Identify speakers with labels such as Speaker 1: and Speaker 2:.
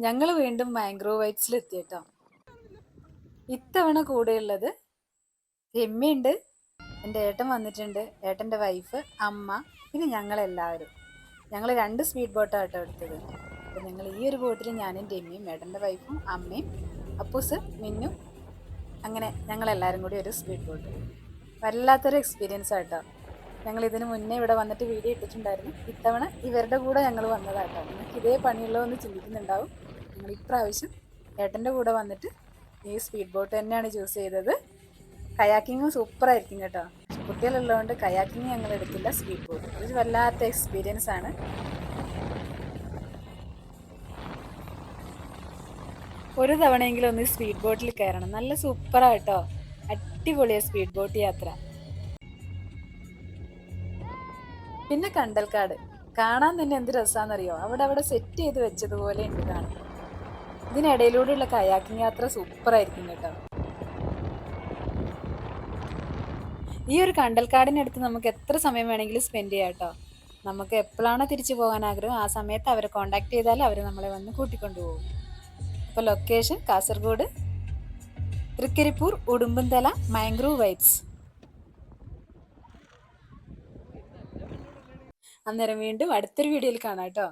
Speaker 1: ഞങ്ങൾ വീണ്ടും മാംഗ്രോവ് വൈറ്റ്സിൽ എത്തിയിട്ടോ. ഇത്തവണ കൂടെയുള്ളത് രമ്യുണ്ട്, എൻ്റെ ഏട്ടൻ വന്നിട്ടുണ്ട്, ഏട്ടൻ്റെ വൈഫ്, അമ്മ, പിന്നെ ഞങ്ങളെല്ലാവരും. ഞങ്ങൾ 2 സ്പീഡ് ബോട്ടാണ് കേട്ടോ എടുത്തത്. അപ്പം ഞങ്ങൾ ഈ ഒരു ബോട്ടിൽ ഞാനും രമ്യയും ഏട്ടൻ്റെ വൈഫും അമ്മയും അപ്പൂസ് മിന്നു, അങ്ങനെ ഞങ്ങളെല്ലാവരും കൂടി ഒരു സ്പീഡ് ബോട്ട്. വല്ലാത്തൊരു എക്സ്പീരിയൻസ് ആട്ടോ. ഞങ്ങൾ ഇതിന് മുന്നേ ഇവിടെ വന്നിട്ട് വീഡിയോ ഇട്ടിട്ടുണ്ടായിരുന്നു. ഇത്തവണ ഇവരുടെ കൂടെ ഞങ്ങൾ വന്നതാട്ടോ. നിങ്ങൾക്ക് ഇതേ പണിയുള്ളൂ എന്ന് ചിന്തിക്കുന്നുണ്ടാവും. ഞങ്ങൾ ഇപ്രാവശ്യം ഏട്ടൻ്റെ കൂടെ വന്നിട്ട് ഈ സ്പീഡ് ബോട്ട് തന്നെയാണ് ചൂസ് ചെയ്തത്. കയാക്കിങ്ങും സൂപ്പറായിരിക്കും കേട്ടോ. കുട്ടികളുള്ളതുകൊണ്ട് കയാക്കിങ് ഞങ്ങൾ എടുത്തില്ല, സ്പീഡ് ബോട്ട്. ഇത് വല്ലാത്ത എക്സ്പീരിയൻസ് ആണ്. ഒരു തവണയെങ്കിലും ഒന്ന് സ്പീഡ് ബോട്ടിൽ കയറണം. നല്ല സൂപ്പറാട്ടോ, അടിപൊളിയാണ് സ്പീഡ് ബോട്ട് യാത്ര. പിന്നെ കണ്ടൽക്കാട് കാണാൻ തന്നെ എന്ത് രസാന്നറിയോ. അവിടെ സെറ്റ് ചെയ്ത് വെച്ചതുപോലെ ഉണ്ട് കാണാൻ. ഇതിനിടയിലൂടെയുള്ള കയാക്കിങ് യാത്ര സൂപ്പറായിരിക്കും കേട്ടോ. ഈ ഒരു കണ്ടൽക്കാടിനടുത്ത് നമുക്ക് എത്ര സമയം വേണമെങ്കിലും സ്പെൻഡ് ചെയ്യാം കേട്ടോ. നമുക്ക് എപ്പോഴാണോ തിരിച്ചു പോകാൻ ആഗ്രഹം ആ സമയത്ത് അവരെ കോണ്ടാക്ട് ചെയ്താൽ അവർ നമ്മളെ വന്ന് കൂട്ടിക്കൊണ്ടുപോകും. അപ്പോൾ ലൊക്കേഷൻ കാസർഗോഡ് തൃക്കരിപ്പൂർ ഉടുമ്പൻതല മാംഗ്രോവ് വൈറ്റ്സ്. അന്നേരം വീണ്ടും അടുത്തൊരു വീഡിയോയിൽ കാണാം കേട്ടോ.